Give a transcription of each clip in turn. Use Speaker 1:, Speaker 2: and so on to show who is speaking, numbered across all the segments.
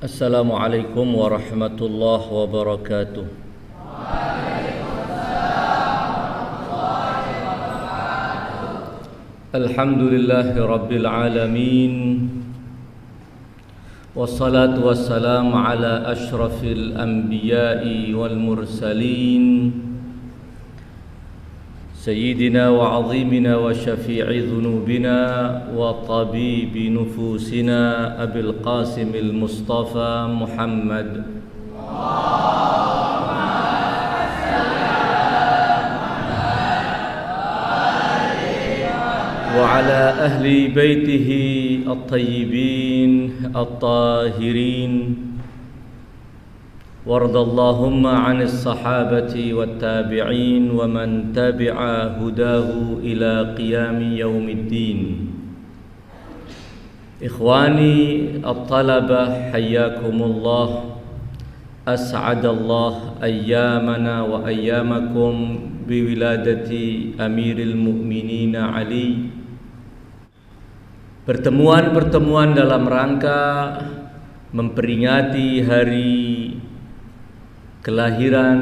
Speaker 1: Assalamualaikum warahmatullahi wabarakatuh. Alhamdulillahi rabbil alamin. Wassalatu wassalamu ala ashrafil anbiya'i wal mursalin Sayyidina wa azimina wa syafi'i dhunubina wa tabibi nufusina Abil Qasimil Mustafa Muhammad wa ala ahli baitihi at-tayyibin at-tahirin وارض اللهم عن الصحابة والتابعين ومن تبع هداه إلى قيام يوم الدين. إخواني الطلبة حياكم الله، أسعد الله أيامنا وأيامكم بولادة أمير المؤمنين علي. Pertemuan-pertemuan dalam rangka memperingati hari kelahiran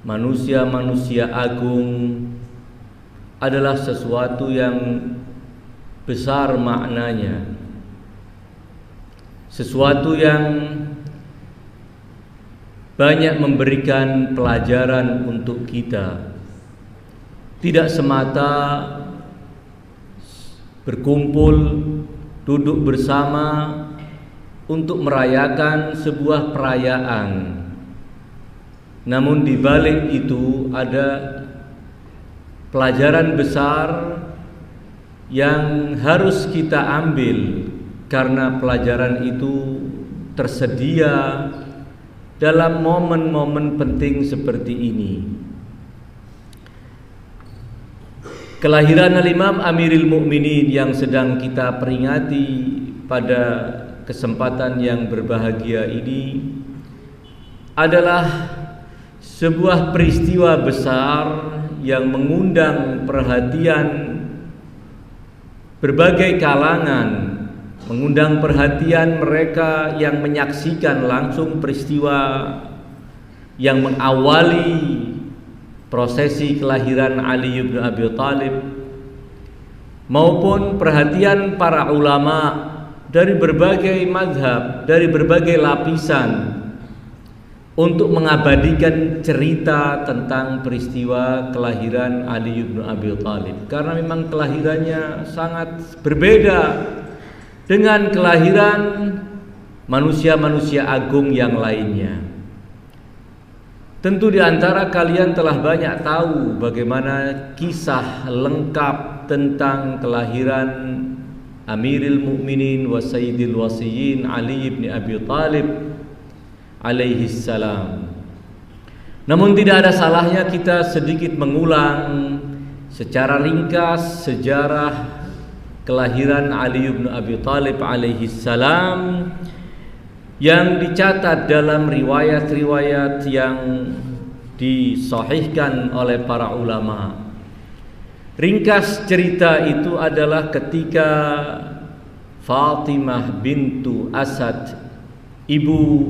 Speaker 1: manusia-manusia agung adalah sesuatu yang besar maknanya, sesuatu yang banyak memberikan pelajaran untuk kita. Tidak semata berkumpul, duduk bersama untuk merayakan sebuah perayaan, namun di balik itu ada pelajaran besar yang harus kita ambil, karena pelajaran itu tersedia dalam momen-momen penting seperti ini. Kelahiran Al-Imam Amirul Mukminin yang sedang kita peringati pada kesempatan yang berbahagia ini adalah sebuah peristiwa besar yang mengundang perhatian berbagai kalangan, mengundang perhatian mereka yang menyaksikan langsung peristiwa yang mengawali prosesi kelahiran Ali bin Abi Thalib, maupun perhatian para ulama dari berbagai mazhab, dari berbagai lapisan, untuk mengabadikan cerita tentang peristiwa kelahiran Ali bin Abi Thalib, karena memang kelahirannya sangat berbeda dengan kelahiran manusia-manusia agung yang lainnya. Tentu di antara kalian telah banyak tahu bagaimana kisah lengkap tentang kelahiran Amirul Mukminin wa Sayyidil Wasiyyin Ali bin Abi Thalib alaihi salam. Namun tidak ada salahnya kita sedikit mengulang secara ringkas sejarah kelahiran Ali bin Abi Thalib alaihi salam yang dicatat dalam riwayat-riwayat yang disahihkan oleh para ulama. Ringkas cerita itu adalah ketika Fatimah bintu Asad, ibu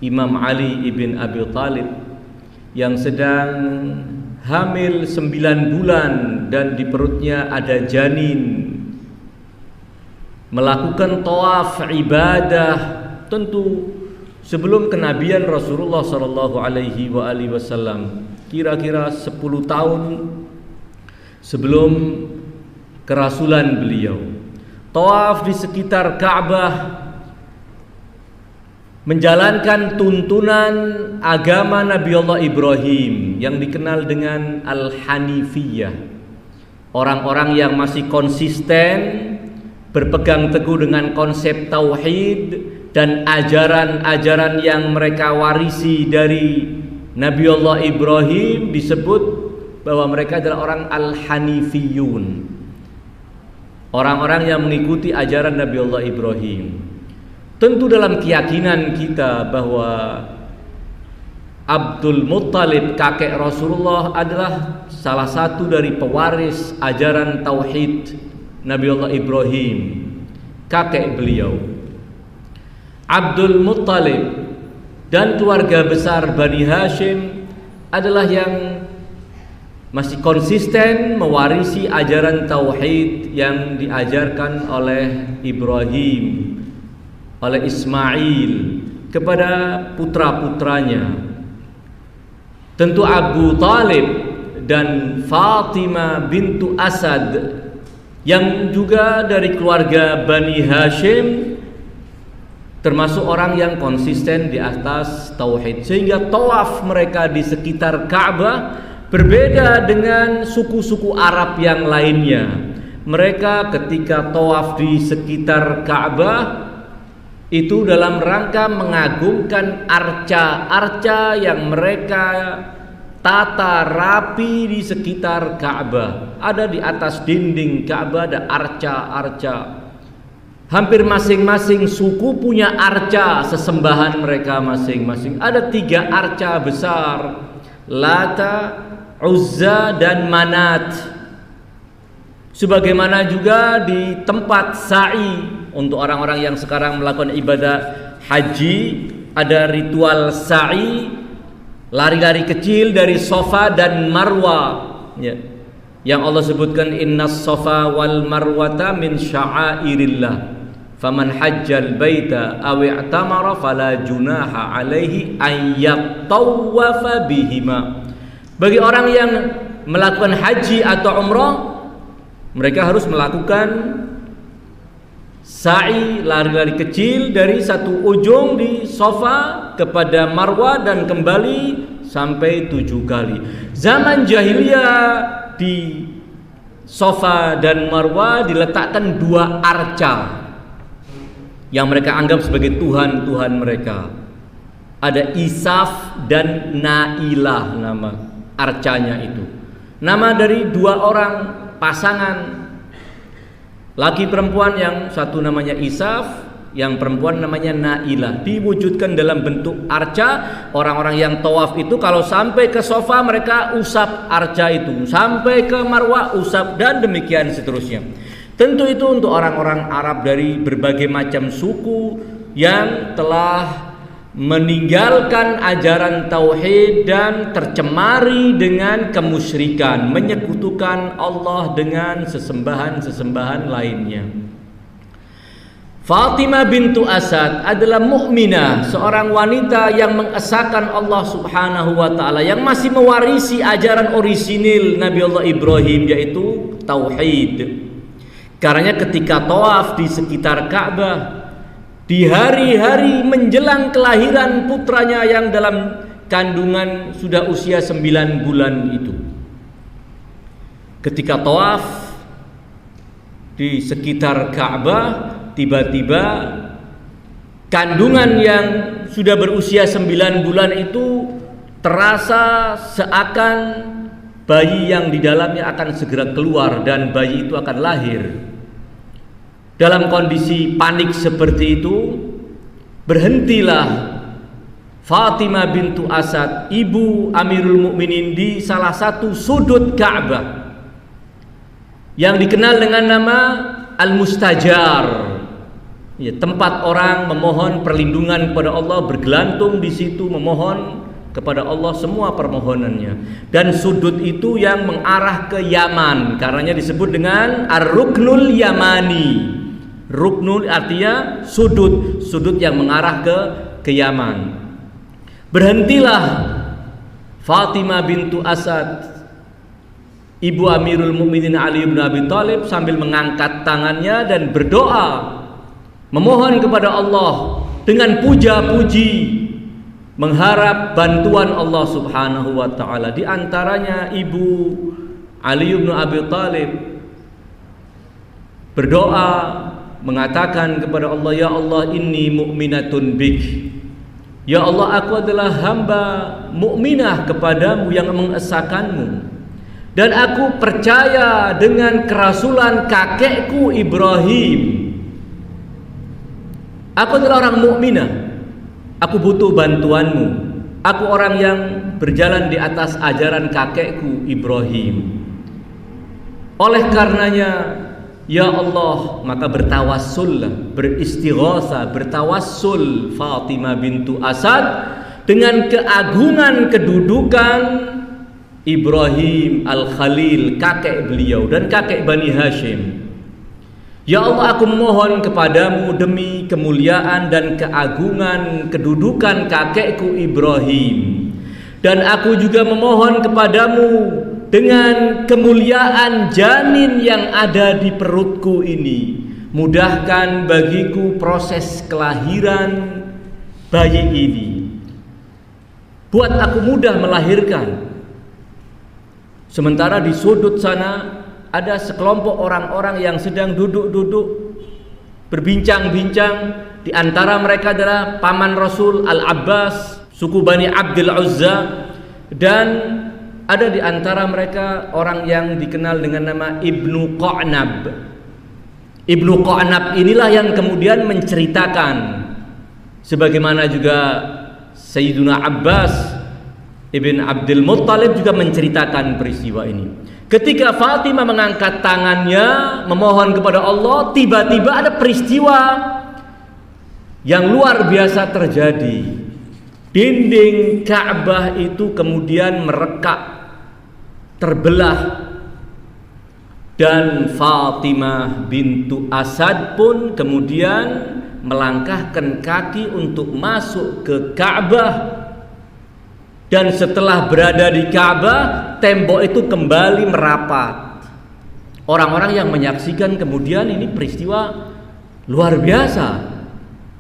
Speaker 1: Imam Ali ibn Abi Thalib, yang sedang hamil 9 bulan dan di perutnya ada janin, melakukan tawaf ibadah, tentu sebelum kenabian Rasulullah sallallahu alaihi wasallam, kira-kira 10 tahun sebelum kerasulan beliau. Tawaf di sekitar Ka'bah, menjalankan tuntunan agama Nabi Allah Ibrahim yang dikenal dengan Al-Hanifiyah. Orang-orang yang masih konsisten berpegang teguh dengan konsep tauhid dan ajaran-ajaran yang mereka warisi dari Nabi Allah Ibrahim disebut bahwa mereka adalah orang Al-Hanifiyun, orang-orang yang mengikuti ajaran Nabi Allah Ibrahim. Tentu dalam keyakinan kita bahwa Abdul Muttalib, kakek Rasulullah, adalah salah satu dari pewaris ajaran tauhid Nabi Allah Ibrahim, kakek beliau. Abdul Muttalib dan keluarga besar Bani Hashim adalah yang masih konsisten mewarisi ajaran tauhid yang diajarkan oleh Ibrahim, oleh Ismail kepada putra-putranya. Tentu Abu Talib dan Fatimah bintu Asad yang juga dari keluarga Bani Hashim termasuk orang yang konsisten di atas tauhid, sehingga tawaf mereka di sekitar Ka'bah berbeda dengan suku-suku Arab yang lainnya. Mereka ketika tawaf di sekitar Ka'bah itu dalam rangka mengagungkan arca-arca yang mereka tata rapi di sekitar Ka'bah. Ada di atas dinding Ka'bah ada arca-arca. Hampir masing-masing suku punya arca sesembahan mereka masing-masing. Ada 3 arca besar, Lata, Uzza dan Manat. Sebagaimana juga di tempat sa'i untuk orang-orang yang sekarang melakukan ibadah haji, ada ritual sa'i, lari-lari kecil dari Safa dan Marwa, ya. Yang Allah sebutkan innas Safa wal Marwata min sya'airillah. Faman hajjal baita aw i'tamara fala junaha alaihi ay yattawafa bihima. Bagi orang yang melakukan haji atau umrah, mereka harus melakukan sa'i, lari-lari kecil dari satu ujung di Safa kepada Marwa dan kembali sampai 7 kali. Zaman jahiliyah di Safa dan Marwa diletakkan 2 arca yang mereka anggap sebagai Tuhan-Tuhan mereka. Ada Isaf dan Nailah nama arcanya itu. Nama dari 2 orang pasangan laki perempuan, yang satu namanya Isaf, yang perempuan namanya Nailah. Diwujudkan dalam bentuk arca. Orang-orang yang tawaf itu kalau sampai ke Safa mereka usap arca itu, sampai ke Marwa usap, dan demikian seterusnya. Tentu itu untuk orang-orang Arab dari berbagai macam suku yang telah meninggalkan ajaran tauhid dan tercemari dengan kemusyrikan, menyekutukan Allah dengan sesembahan-sesembahan lainnya. Fatimah bintu Asad adalah mukminah, seorang wanita yang mengesahkan Allah Subhanahu wa taala, yang masih mewarisi ajaran orisinil Nabi Allah Ibrahim, yaitu tauhid. Karenanya ketika tawaf di sekitar Ka'bah di hari-hari menjelang kelahiran putranya yang dalam kandungan sudah usia 9 bulan itu, ketika tawaf di sekitar Ka'bah, tiba-tiba kandungan yang sudah berusia 9 bulan itu terasa seakan bayi yang di dalamnya akan segera keluar dan bayi itu akan lahir. Dalam kondisi panik seperti itu, berhentilah Fatimah bintu Asad, ibu Amirul Mukminin, di salah satu sudut Ka'bah yang dikenal dengan nama Al-Mustajar, ya, tempat orang memohon perlindungan kepada Allah, bergelantung di situ memohon kepada Allah semua permohonannya. Dan sudut itu yang mengarah ke Yaman, karenanya disebut dengan Ar-Ruknul Yamani. Ruknul artinya sudut, sudut yang mengarah ke Yaman. Berhentilah Fatimah bintu Asad, ibu Amirul Mukminin Ali bin Abi Thalib, sambil mengangkat tangannya dan berdoa memohon kepada Allah dengan puja-puji, mengharap bantuan Allah Subhanahu wa taala. Di antaranya ibu Ali bin Abi Thalib berdoa mengatakan kepada Allah, ya Allah, inni mu'minatun bik. Ya Allah, aku adalah hamba mukminah kepadamu yang mengesahkanmu, dan aku percaya dengan kerasulan kakekku Ibrahim. Aku adalah orang mukminah. Aku butuh bantuanmu. Aku orang yang berjalan di atas ajaran kakekku Ibrahim. Oleh karenanya Ya Allah, maka bertawassul, beristighatsah, bertawassul Fatimah bintu Asad dengan keagungan kedudukan Ibrahim Al-Khalil, kakek beliau dan kakek Bani Hashim. Ya Allah, aku memohon kepadamu demi kemuliaan dan keagungan kedudukan kakekku Ibrahim, dan aku juga memohon kepadamu dengan kemuliaan janin yang ada di perutku ini, mudahkan bagiku proses kelahiran bayi ini. Buat aku mudah melahirkan. Sementara di sudut sana ada sekelompok orang-orang yang sedang duduk-duduk berbincang-bincang. Di antara mereka adalah paman Rasul Al-Abbas, suku Bani Abdul Uzza, dan ada di antara mereka orang yang dikenal dengan nama Ibnu Qa'nab. Ibnu Qa'nab inilah yang kemudian menceritakan, sebagaimana juga Sayyiduna Abbas Ibn Abdul Muttalib juga menceritakan peristiwa ini. Ketika Fatimah mengangkat tangannya memohon kepada Allah, tiba-tiba ada peristiwa yang luar biasa terjadi. Dinding Ka'bah itu kemudian merekak, terbelah, dan Fatimah bintu Asad pun kemudian melangkahkan kaki untuk masuk ke Ka'bah. Dan setelah berada di Ka'bah, tembok itu kembali merapat. Orang-orang yang menyaksikan kemudian ini peristiwa luar biasa,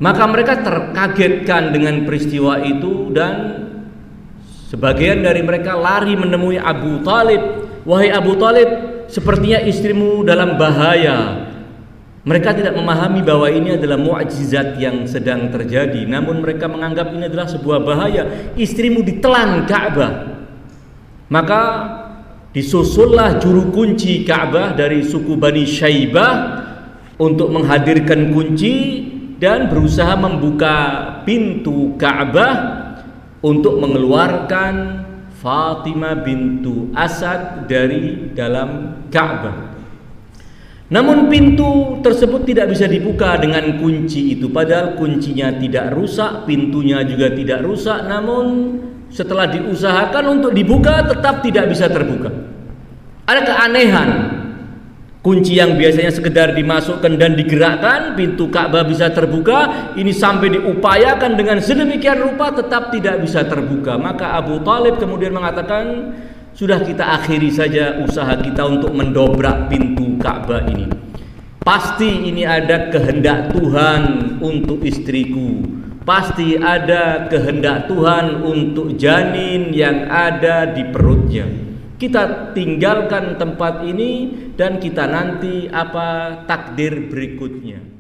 Speaker 1: maka mereka terkagetkan dengan peristiwa itu, dan sebagian dari mereka lari menemui Abu Talib. Wahai Abu Talib, sepertinya istrimu dalam bahaya. Mereka tidak memahami bahwa ini adalah mukjizat yang sedang terjadi, namun mereka menganggap ini adalah sebuah bahaya. Istrimu ditelan Ka'bah. Maka disusullah juru kunci Ka'bah dari suku Bani Syaibah untuk menghadirkan kunci dan berusaha membuka pintu Ka'bah untuk mengeluarkan Fatimah bintu Asad dari dalam Ka'bah. Namun pintu tersebut tidak bisa dibuka dengan kunci itu, padahal kuncinya tidak rusak, pintunya juga tidak rusak, namun setelah diusahakan untuk dibuka tetap tidak bisa terbuka. Ada keanehan. Kunci yang biasanya sekedar dimasukkan dan digerakkan, pintu Ka'bah bisa terbuka, ini sampai diupayakan dengan sedemikian rupa tetap tidak bisa terbuka. Maka Abu Talib kemudian mengatakan, sudah kita akhiri saja usaha kita untuk mendobrak pintu Ka'bah ini. Pasti ini ada kehendak Tuhan untuk istriku. Pasti ada kehendak Tuhan untuk janin yang ada di perutnya. Kita tinggalkan tempat ini dan kita nanti apa takdir berikutnya.